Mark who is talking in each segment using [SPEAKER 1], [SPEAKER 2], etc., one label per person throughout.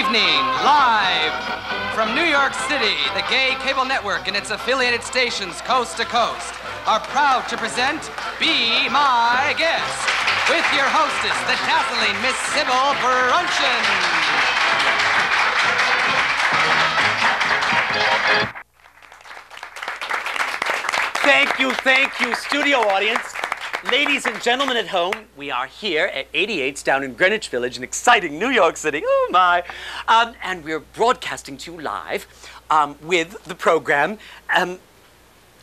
[SPEAKER 1] evening, live from New York City, the gay cable network and its affiliated stations coast to coast are proud to present Be My Guest with your hostess, the dazzling Miss Sybil Brunchen.
[SPEAKER 2] Thank you, studio audience. Ladies and gentlemen at home, we are here at 88's down in Greenwich Village in exciting New York City. Oh, my. And we're broadcasting to you live with the program.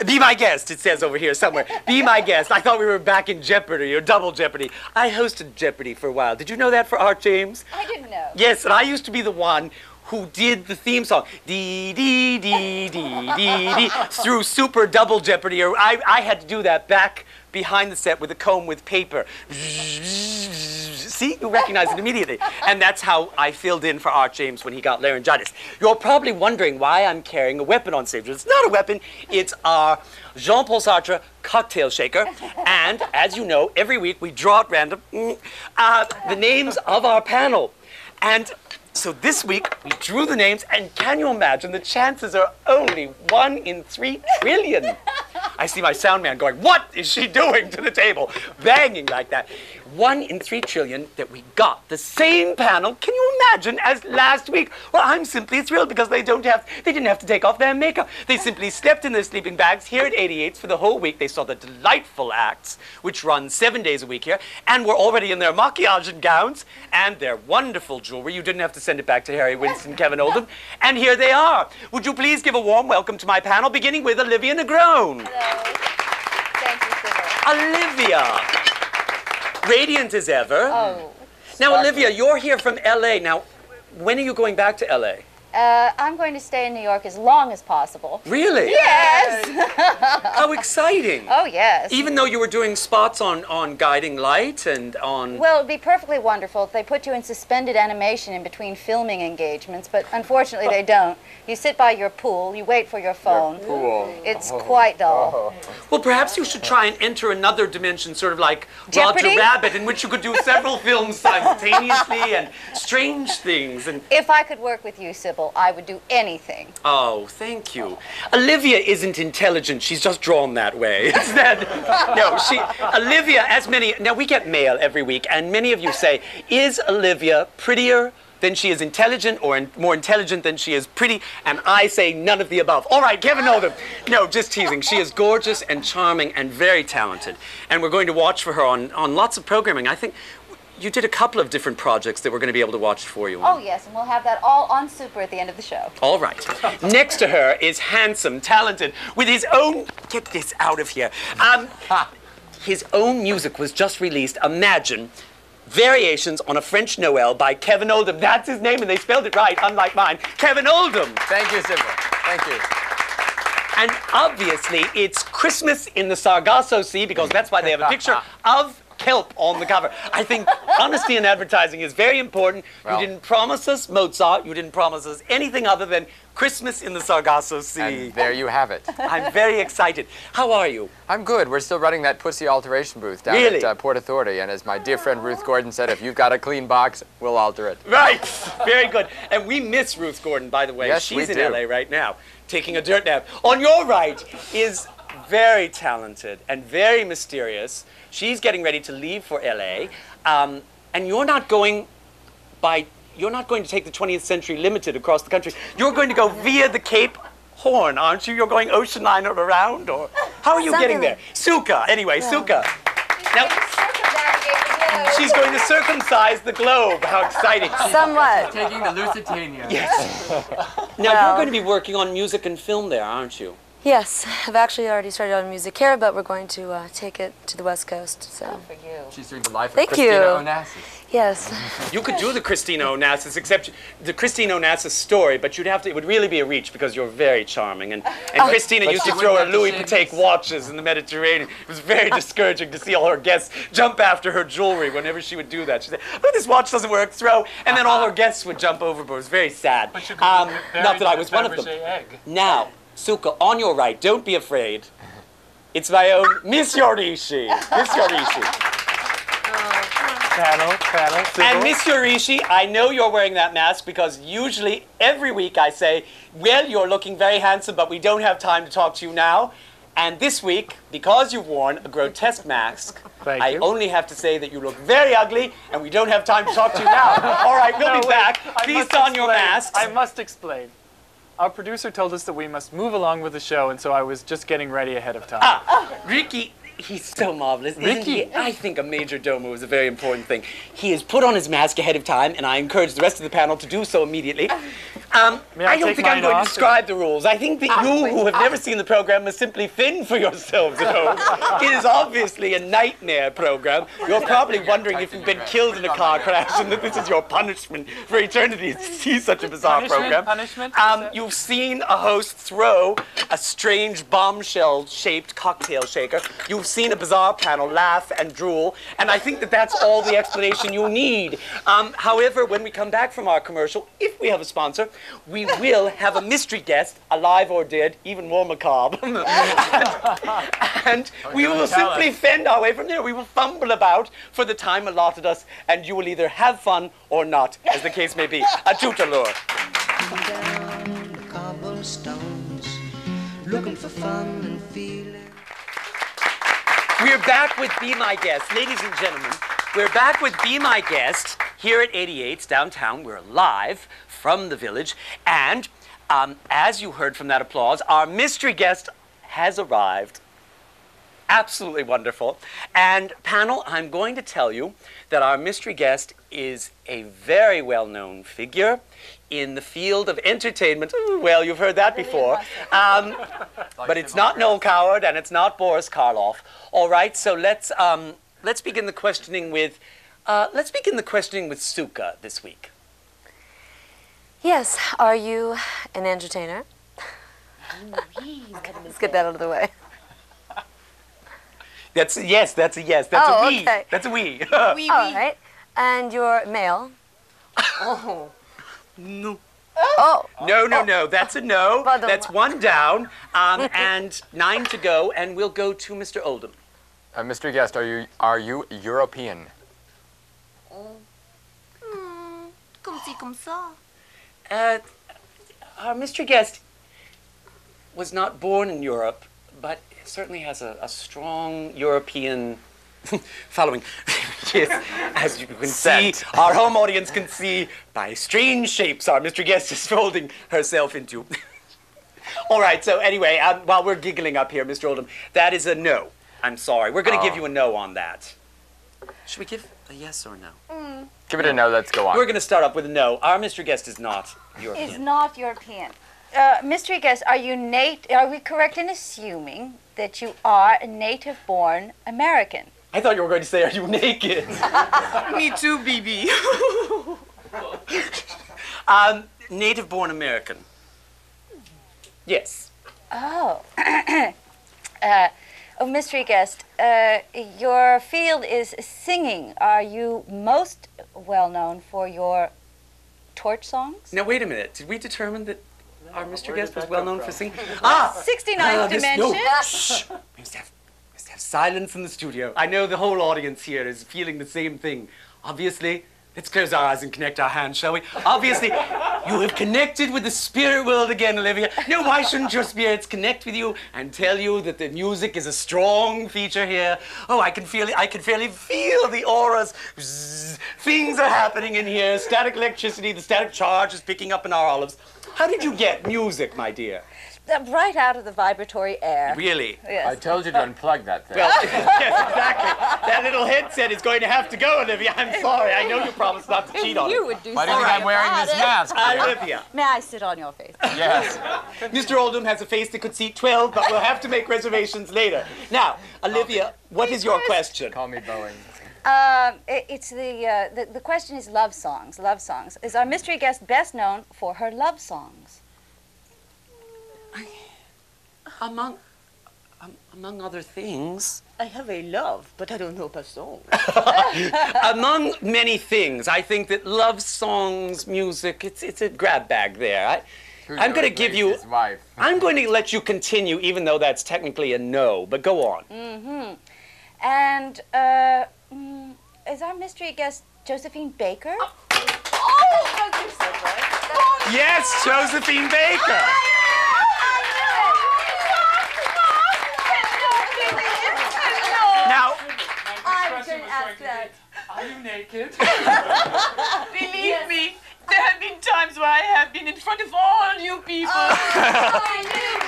[SPEAKER 2] Be My Guest, it says over here somewhere. Be My Guest. I thought we were back in Jeopardy or Double Jeopardy. I hosted Jeopardy for a while. Did you know that for Art James?
[SPEAKER 3] I didn't know.
[SPEAKER 2] Yes, and I used to be the one who did the theme song, dee, dee, dee, dee, dee, dee, through Super Double Jeopardy. Or I had to do that back behind the set with a comb with paper. See, you recognize it immediately. And that's how I filled in for Art James when he got laryngitis. You're probably wondering why I'm carrying a weapon on stage. It's not a weapon, it's our Jean-Paul Sartre cocktail shaker. And as you know, every week we draw at random the names of our panel. And so this week, we drew the names, and can you imagine, the chances are only 1 in 3 trillion. I see my sound man going, what is she doing to the table? Banging like that. 1 in 3 trillion that we got the same panel, can you imagine, as last week? Well, I'm simply thrilled because they didn't have to take off their makeup. They simply slept in their sleeping bags here at 88's for the whole week. They saw the delightful acts, which run 7 days a week here, and were already in their maquillage and gowns and their wonderful jewelry. You didn't have to send it back to Harry Winston, Kevin Oldham. And here they are. Would you please give a warm welcome to my panel, beginning with Olivia Negron.
[SPEAKER 3] Hello. Thank you, Sybil.
[SPEAKER 2] Olivia. Radiant as ever.
[SPEAKER 3] Oh.
[SPEAKER 2] Now, Olivia, you're here from L.A. Now, when are you going back to L.A.?
[SPEAKER 3] I'm going to stay in New York as long as possible.
[SPEAKER 2] Really?
[SPEAKER 3] Yes!
[SPEAKER 2] How exciting.
[SPEAKER 3] Oh, yes.
[SPEAKER 2] Even though you were doing spots on Guiding Light and on...
[SPEAKER 3] Well, it'd be perfectly wonderful if they put you in suspended animation in between filming engagements, but unfortunately they don't. You sit by your pool, you wait for your phone.
[SPEAKER 4] Your pool.
[SPEAKER 3] It's quite dull.
[SPEAKER 2] Well, perhaps you should try and enter another dimension, sort of like
[SPEAKER 3] Jeopardy?
[SPEAKER 2] Roger Rabbit, in which you could do several films simultaneously and strange things. And
[SPEAKER 3] If I could work with you, Sybil, I would do anything.
[SPEAKER 2] oh, thank you. Olivia isn't intelligent. She's just drawn that way. It's that, no, Olivia, as many, now we get mail every week, and many of you say, is Olivia prettier than she is intelligent or more intelligent than she is pretty? And I say none of the above. All right, Kevin Oldham. No, just teasing. She is gorgeous and charming and very talented. And we're going to watch for her on lots of programming. I think you did a couple of different projects that we're going to be able to watch for you.
[SPEAKER 3] Oh, yes, and we'll have that all on Super at the end of the show.
[SPEAKER 2] All right. Next to her is handsome, talented, with his own... Get this out of here. His own music was just released. Imagine. Variations on a French Noel by Kevin Oldham. That's his name, and they spelled it right, unlike mine. Kevin Oldham.
[SPEAKER 4] Thank you, Sybil. Thank you.
[SPEAKER 2] And obviously, it's Christmas in the Sargasso Sea, because that's why they have a picture of kelp on the cover. I think honesty in advertising is very important.
[SPEAKER 4] Well,
[SPEAKER 2] you didn't promise us Mozart. You didn't promise us anything other than Christmas in the Sargasso Sea.
[SPEAKER 4] and there you have it.
[SPEAKER 2] I'm very excited. How are you?
[SPEAKER 4] I'm good. We're still running that pussy alteration booth down
[SPEAKER 2] Really?
[SPEAKER 4] at Port Authority, and as my dear friend Ruth Gordon said, if you've got a clean box, we'll alter it.
[SPEAKER 2] Right. Very good. And we miss Ruth Gordon, by the way.
[SPEAKER 4] Yes,
[SPEAKER 2] She's
[SPEAKER 4] we
[SPEAKER 2] in
[SPEAKER 4] do.
[SPEAKER 2] LA right now, taking a dirt nap. On your right is very talented and very mysterious. She's getting ready to leave for LA. And you're not going to take the 20th Century Limited across the country. You're going to go via the Cape Horn, aren't you? You're going ocean liner around, or how are you getting there? Suka, anyway, yeah. Suka. Now, she's going to circumcise the globe. How exciting.
[SPEAKER 5] Somewhat.
[SPEAKER 6] Taking the Lusitania.
[SPEAKER 2] Yes. Now, you're going to be working on music and film there, aren't you?
[SPEAKER 5] Yes, I've actually already started on music here, but we're going to take it to the West Coast. So.
[SPEAKER 3] Good for you.
[SPEAKER 6] She's doing the life of
[SPEAKER 5] Thank
[SPEAKER 6] Christina
[SPEAKER 5] you.
[SPEAKER 6] Onassis.
[SPEAKER 5] Yes.
[SPEAKER 2] You could do the Christina Onassis, except the Christina Onassis story, but it would really be a reach because you're very charming. And Christina used to throw her Louis Patek watches in the Mediterranean. It was very discouraging to see all her guests jump after her jewelry whenever she would do that. She'd say, oh, this watch doesn't work, throw. And then all her guests would jump overboard. It was very sad. Not that I was one of them. Now, Suka, on your right, don't be afraid. It's my own Miss Yorishi. Miss Yorishi.
[SPEAKER 7] Panel. Sybil.
[SPEAKER 2] And Monsieur Rishi, I know you're wearing that mask because usually every week I say, well, you're looking very handsome, but we don't have time to talk to you now. And this week, because you've worn a grotesque mask, I only have to say that you look very ugly, and we don't have time to talk to you now. All right, we'll be back. Please don your masks.
[SPEAKER 7] I must explain. Our producer told us that we must move along with the show, and so I was just getting ready ahead of time.
[SPEAKER 2] Ricky, he's so marvelous. Isn't he? I think a major domo is a very important thing. He has put on his mask ahead of time, and I encourage the rest of the panel to do so immediately. I don't think I'm going to describe the rules. I think that you, who have never seen the program, must simply fend for yourselves at home. It is obviously a nightmare program. You're probably wondering if you've been killed in a car crash and that this is your punishment for eternity to see such a bizarre program.
[SPEAKER 7] Punishment?
[SPEAKER 2] You've seen a host throw a strange bombshell-shaped cocktail shaker. You've seen a bizarre panel laugh and drool, and I think that that's all the explanation you need. However, when we come back from our commercial, if we have a sponsor, we will have a mystery guest, alive or dead, even more macabre. and we will simply fend our way from there. We will fumble about for the time allotted us, and you will either have fun or not, as the case may be. A tutalure.
[SPEAKER 8] Down the cobblestones, looking for fun and feeling.
[SPEAKER 2] We're back with Be My Guest. Ladies and gentlemen, we're back with Be My Guest here at 88's downtown. We're live from the village. And as you heard from that applause, our mystery guest has arrived. Absolutely wonderful. And panel, I'm going to tell you that our mystery guest is a very well-known figure in the field of entertainment. Ooh, well, you've heard that before. But it's not Noel Coward and it's not Boris Karloff. All right, so let's begin the questioning with Suka this week.
[SPEAKER 5] Yes, are you an entertainer? Let's get that out of the way.
[SPEAKER 2] That's a yes, that's a yes. That's a we.
[SPEAKER 5] Okay.
[SPEAKER 2] That's a we.
[SPEAKER 5] All right. And you're male?
[SPEAKER 2] Oh. No.
[SPEAKER 5] Oh.
[SPEAKER 2] No. That's a no.
[SPEAKER 5] Pardon.
[SPEAKER 2] That's one down. And 9 to go, and we'll go to Mr. Oldham.
[SPEAKER 4] Mystery guest, are you European?
[SPEAKER 9] Comme ci, comme ça.
[SPEAKER 2] Our mystery guest was not born in Europe, but certainly has a strong European following. Yes, as you can see, our home audience can see by strange shapes our mystery guest is folding herself into. All right, so anyway, while we're giggling up here, Mr. Oldham, that is a no. I'm sorry. We're going to give you a no on that. Should we give a yes or no?
[SPEAKER 4] Give it a no, let's go on.
[SPEAKER 2] We're going to start up with a no. Our mystery guest is not European.
[SPEAKER 3] Is not European. Mystery guest, are we correct in assuming that you are a native-born American?
[SPEAKER 2] I thought you were going to say, are you naked?
[SPEAKER 9] Me too, BB.
[SPEAKER 2] Native-born American. Yes.
[SPEAKER 3] Oh. Mystery guest, your field is singing. Are you most well-known for your torch songs?
[SPEAKER 2] Now, wait a minute. Did we determine that our mystery guest was well-known for singing?
[SPEAKER 3] 69th dimension.
[SPEAKER 2] No. Shh. We must have silence in the studio. I know the whole audience here is feeling the same thing. Obviously, let's close our eyes and connect our hands, shall we? Obviously, you have connected with the spirit world again, Olivia. No, why shouldn't your spirits connect with you and tell you that the music is a strong feature here? Oh, I can fairly feel the auras. Bzzz. Things are happening in here. Static electricity, the static charge is picking up in our olives. How did you get music, my dear?
[SPEAKER 3] Right out of the vibratory air.
[SPEAKER 2] Really?
[SPEAKER 3] Yes.
[SPEAKER 4] I told you to unplug that thing.
[SPEAKER 2] Well, yes, exactly. That little headset is going to have to go, Olivia. I'm sorry. I know you promised not to cheat on
[SPEAKER 3] You
[SPEAKER 2] it.
[SPEAKER 3] would do
[SPEAKER 4] Why do you think
[SPEAKER 3] something
[SPEAKER 4] I'm wearing
[SPEAKER 3] about
[SPEAKER 4] this
[SPEAKER 3] it.
[SPEAKER 4] mask?
[SPEAKER 2] Olivia.
[SPEAKER 3] May I sit on your face?
[SPEAKER 4] Yes.
[SPEAKER 2] Mr. Oldham has a face that could seat 12, but we'll have to make reservations later. Now, Olivia, what is your question?
[SPEAKER 4] Call me Boeing.
[SPEAKER 3] It's the question is love songs. Love songs. Is our mystery guest best known for her love songs?
[SPEAKER 2] Among other things.
[SPEAKER 9] I have a love, but I don't know a song.
[SPEAKER 2] Among many things, I think that love songs, music, it's a grab bag there. I'm going to give you. I'm going to let you continue, even though that's technically a no. But go on.
[SPEAKER 3] Mm-hmm. And is our mystery guest Josephine Baker?
[SPEAKER 2] Yes, Josephine Baker. Now,
[SPEAKER 5] I couldn't ask that.
[SPEAKER 7] Are you naked?
[SPEAKER 9] Believe me, there have been times where I have been in front of all you people.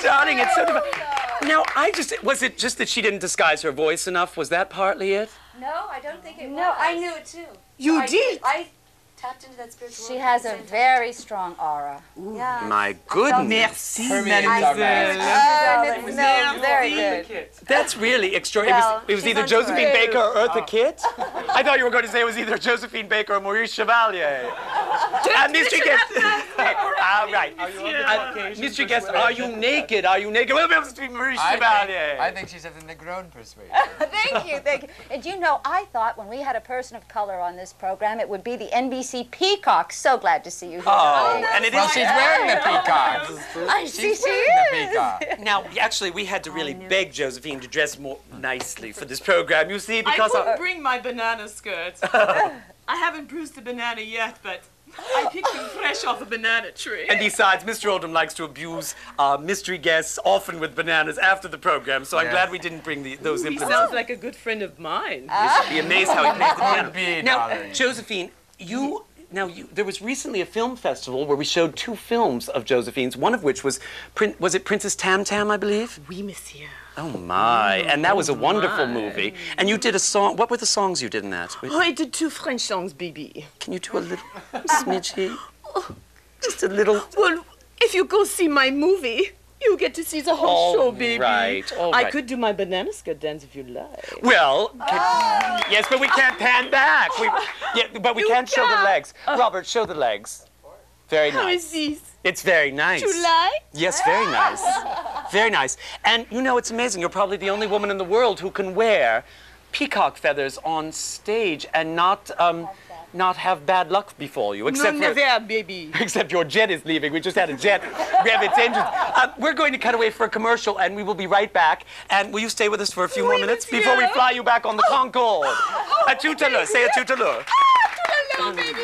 [SPEAKER 2] darling, it's so difficult. Now, was it just that she didn't disguise her voice enough? Was that partly it?
[SPEAKER 5] No, I don't think it was. No, I knew it too.
[SPEAKER 9] You did?
[SPEAKER 5] I tapped into that spiritual
[SPEAKER 3] She
[SPEAKER 5] world
[SPEAKER 3] has
[SPEAKER 5] at
[SPEAKER 3] a
[SPEAKER 5] the same
[SPEAKER 3] very strong aura.
[SPEAKER 5] time. Yeah.
[SPEAKER 2] My goodness.
[SPEAKER 9] Merci,
[SPEAKER 5] mademoiselle.
[SPEAKER 3] It smells very good.
[SPEAKER 2] That's really extraordinary.
[SPEAKER 5] Well,
[SPEAKER 2] it was
[SPEAKER 5] she's
[SPEAKER 2] either
[SPEAKER 5] on
[SPEAKER 2] Josephine
[SPEAKER 5] tour.
[SPEAKER 2] Baker or Eartha Kitt. I thought you were going to say it was either Josephine Baker or Maurice Chevalier. Mystery guest. All right. Mystery guest, are you naked? Are you naked? Well, it must be Maurice Chevalier.
[SPEAKER 4] I think she's of the Negron persuasion.
[SPEAKER 3] Thank you, thank you. And you know, I thought when we had a person of color on this program, it would be the NBC Peacock. So glad to see you here.
[SPEAKER 2] Oh, and it
[SPEAKER 4] Well,
[SPEAKER 2] is.
[SPEAKER 4] she's wearing the peacock.
[SPEAKER 3] I see
[SPEAKER 4] She's
[SPEAKER 3] she
[SPEAKER 4] wearing the
[SPEAKER 3] is.
[SPEAKER 4] peacock.
[SPEAKER 2] Now, actually, we had to really beg Josephine to dress more nicely for this program, you see,
[SPEAKER 9] I
[SPEAKER 2] because
[SPEAKER 9] couldn't bring my banana skirt. I haven't bruised a banana yet, but I picked them fresh off a banana tree.
[SPEAKER 2] And besides, Mr. Oldham likes to abuse mystery guests, often with bananas, after the program, so I'm
[SPEAKER 4] Yes.
[SPEAKER 2] glad we didn't bring those
[SPEAKER 9] He
[SPEAKER 2] implements.
[SPEAKER 9] sounds like a good friend of mine.
[SPEAKER 2] You should be amazed how he plays the piano.
[SPEAKER 4] Could be,
[SPEAKER 2] Now,
[SPEAKER 4] darling.
[SPEAKER 2] Josephine, there was recently a film festival where we showed 2 films of Josephine's, one of which was it Princess Tam Tam, I believe?
[SPEAKER 9] Oui, monsieur.
[SPEAKER 2] Oh my, and that was a wonderful movie. And you did a song, what were the songs you did in that?
[SPEAKER 9] Oh, I did 2 French songs, baby.
[SPEAKER 2] Can you do a little smidgy? Just a little.
[SPEAKER 9] Well, if you go see my movie, you get to see the whole show, baby.
[SPEAKER 2] all
[SPEAKER 9] I
[SPEAKER 2] right.
[SPEAKER 9] could do my banana skirt dance if you like.
[SPEAKER 2] Well, yes, but we can't pan back. But we can show the legs. Robert, show the legs. Very
[SPEAKER 9] How
[SPEAKER 2] nice.
[SPEAKER 9] is this?
[SPEAKER 2] It's very nice.
[SPEAKER 9] You like?
[SPEAKER 2] Yes, very nice. Very nice. And you know, it's amazing. You're probably the only woman in the world who can wear peacock feathers on stage and not have bad luck befall you. Except
[SPEAKER 9] No,
[SPEAKER 2] for,
[SPEAKER 9] never, baby.
[SPEAKER 2] except your jet is leaving. We just had a jet. We have its engine. We're going to cut away for a commercial, and we will be right back. And will you stay with us for a few more minutes before we fly you back on the Concorde? A tout à l'heure. Say a tout à l'heure.
[SPEAKER 9] Hello, baby.